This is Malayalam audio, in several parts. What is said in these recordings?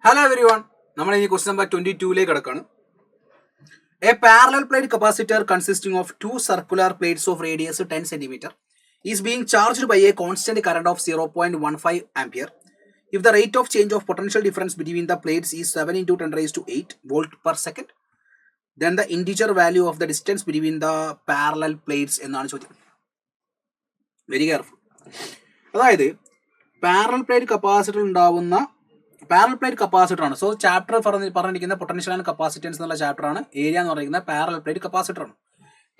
Hello everyone. നമ്മൾ ഇനി ക്വസ്റ്റ്യൻ നമ്പർ 22ലേക്ക് കടക്കാണ്. A parallel plate capacitor consisting of two circular plates of radius 10 cm is being charged by a constant current of 0.15 ampere. If the rate of change of potential difference between the plates is 7 into 10 raised to 8 volt per second, then the integer value of the distance between the parallel plates എന്നാണ് ചോദ്യം. Very careful. അതായത് പാരലൽ പ്ലേറ്റ് കപ്പാസിറ്റർ ഉണ്ടാവുന്ന പാരലൽ പ്ലേറ്റ് കപ്പാസിറ്റർ ആണ്. സോ ചാപ്റ്റർ പറഞ്ഞിരിക്കുന്ന പൊട്ടൻഷ്യൽ ആൻഡ് കപ്പാസിറ്റൻസ് എന്നുള്ള ചാപ്റ്റർ ആണ്. ഏരിയ എന്ന് പറയുന്നത് പാരലൽ പ്ലേറ്റ് കപ്പാസിറ്റർ ആണ്.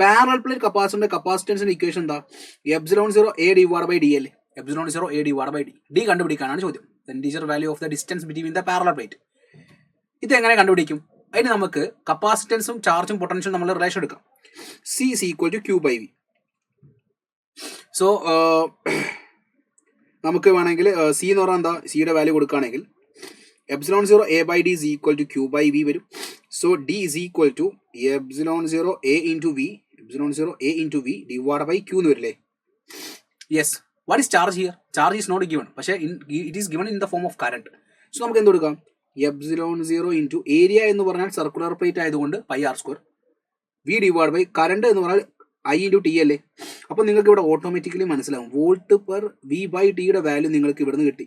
പാരലൽ പ്ലേറ്റ് കപ്പാസിറ്ററിന്റെ കപ്പാസിറ്റൻസിന്റെ ഇക്വേഷൻ എന്താ? Epsilon 0 A divide by D അല്ലേ? Epsilon 0 A divide by D. D കണ്ടുപിടിക്കാനാണ് ചോദ്യം. Integer value of the distance between the parallel plate. ഇത് എങ്ങനെ കണ്ടുപിടിക്കും? അതിന് നമുക്ക് കപ്പാസിറ്റൻസും ചാർജും പൊട്ടൻഷ്യലും നമ്മൾ റിലേഷൻ എടുക്കാം. C is equal to Q by V. So നമുക്ക് വേണമെങ്കിൽ സി എന്ന് പറഞ്ഞാൽ എന്താ? സിയുടെ വാല്യൂ കൊടുക്കുകയാണെങ്കിൽ epsilon 0 A by D is equal to Q by V വരും. So D is equal to epsilon 0 A into V, epsilon 0 A into V divided by Q എന്ന് വരില്ലേ? Yes. What is charge here? Charge is not given, പക്ഷേ it is given in the form of current. So നമുക്ക് എന്ത് കൊടുക്കാം? എപ്സിലോൺ 0 ഇൻറ്റു ഏരിയ എന്ന് പറഞ്ഞാൽ സർക്കുലർ പ്ലേറ്റ് ആയതുകൊണ്ട് pi R square, V divide by current എന്ന് പറഞ്ഞാൽ ഐ ഇൻറ്റു ടി അല്ലേ? അപ്പോൾ നിങ്ങൾക്ക് ഇവിടെ ഓട്ടോമാറ്റിക്കലി മനസ്സിലാവും വോൾട്ട് പെർ വി ബൈ ടിയുടെ വാല്യൂ നിങ്ങൾക്ക് ഇവിടെ നിന്ന് കിട്ടി.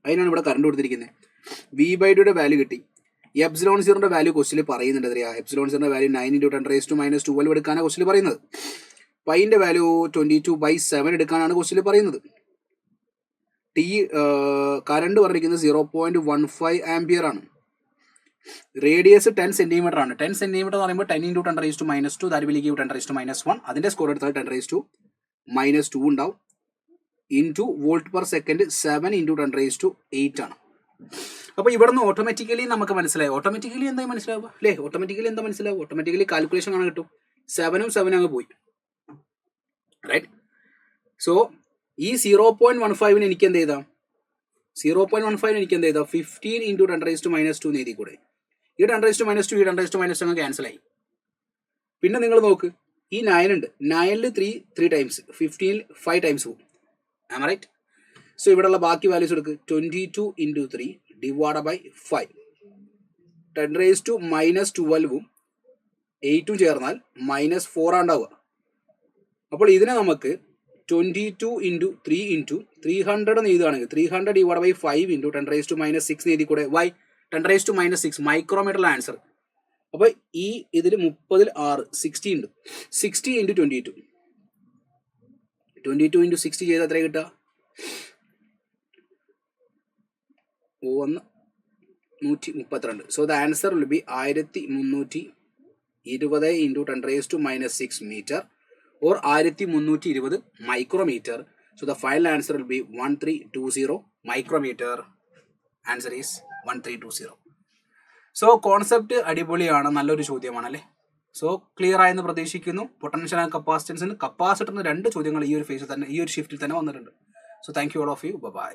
അതിനാണ് ഇവിടെ കറണ്ട് കൊടുത്തിരിക്കുന്നത്. വി ബൈ ടിയുടെ വാല്യൂ കിട്ടി. എപ്സിലോൺ 0ന്റെ വാല്യൂ ക്വസ്റ്റിൽ പറയുന്നുണ്ട്. എത്രയാ? എപ്സിലോൺ 0ന്റെ value 9 into 10 raised to minus 12 എടുക്കാനാണ് ക്വസ്റ്റിൽ പറയുന്നത്. പൈൻ്റെ വാല്യൂ 22/7 എടുക്കാനാണ് ക്വസ്റ്റിൽ പറയുന്നത്. ടി കറണ്ട് പറഞ്ഞിരിക്കുന്നത് 0.15 ആംപിയർ ആണ്. റേഡിയസ് 10 സെന്റിമീറ്റർ ആണ്. 10 സെന്റിമീറ്റർ എന്ന് പറയുമ്പോൾ 10 into 10 raised to minus 2, that will give 10 raised to minus 1. അതിന്റെ സ്കോർ എടുത്താൽ 10 raised to minus 2 ഉണ്ടാവും. Into volt per second 7 into 10 raised to 8 ആണ്. അപ്പോൾ ഇവിടെ നിന്ന് ഓട്ടോമാറ്റിക്കലി നമുക്ക് മനസ്സിലായി. ഓട്ടോമാറ്റിക്കലി എന്താ മനസ്സിലാവുക അല്ലേ? ഓട്ടോമാറ്റിക്കലി എന്താ മനസ്സിലാവും? ഓട്ടോമാറ്റിക്കലി കാൽക്കുലേഷൻ കാണാൻ കിട്ടും. 7 അങ്ങ് പോയി, റൈറ്റ്? സോ ഈ 0.15 എനിക്ക് എന്ത് ചെയ്താം? 0.15 എനിക്ക് എന്ത് ചെയ്താം? 15 into 10 raised to minus 2 എന്ന് എഴുതി കൂടെ? ഈ 10 raised to minus 2 ഈ 10 raised to minus 2 അങ്ങ് ക്യാൻസലായി. പിന്നെ നിങ്ങൾ നോക്ക്, ഈ 9 ഉണ്ട്. 9ൽ 3 ടൈംസ്, 15ൽ 5 ടൈംസ് പോകും. Am right? സോ ഇവിടെയുള്ള ബാക്കി വാല്യൂസ് എടുക്ക്. 22 into 3 divide by 5. 10 raised to minus 12ഉം 8ഉം ചേർന്നാൽ -4 ഉണ്ടാവുക. അപ്പോൾ ഇതിനെ നമുക്ക് 22 into 3 into 300 എന്ന് എഴുതുകയാണെങ്കിൽ 300 divide by 5 into 10 raised to minus 6 എന്ന് എഴുതി കൂടെ? വൈ 10 raised to minus 6 മൈക്രോമീറ്ററിലെ ആൻസർ. അപ്പോൾ ഈ ഇതിൽ 30ൽ 6 60 ഉണ്ട്. 60 into 22 into 60 ചെയ്താൽ എത്ര കിട്ടുക? 132. So the answer will be 1320 into 10 raised to minus 6 meter or 1320 micrometer. So the final answer will be 1320 micrometer. Answer is 1320. So concept അടിപൊളിയാണ്, നല്ലൊരു ചോദ്യമാണല്ലേ? സോ ക്ലിയർ ആയെന്ന് പ്രതീക്ഷിക്കുന്നു. പൊട്ടൻഷ്യൽ ആൻഡ് കപ്പാസിറ്റൻസിന് 2 ചോദ്യങ്ങൾ ഈ ഒരു ഫേസിൽ തന്നെ, ഈ ഒരു ഷിഫ്റ്റിൽ തന്നെ വന്നിട്ടുണ്ട്. So thank you all of you. By.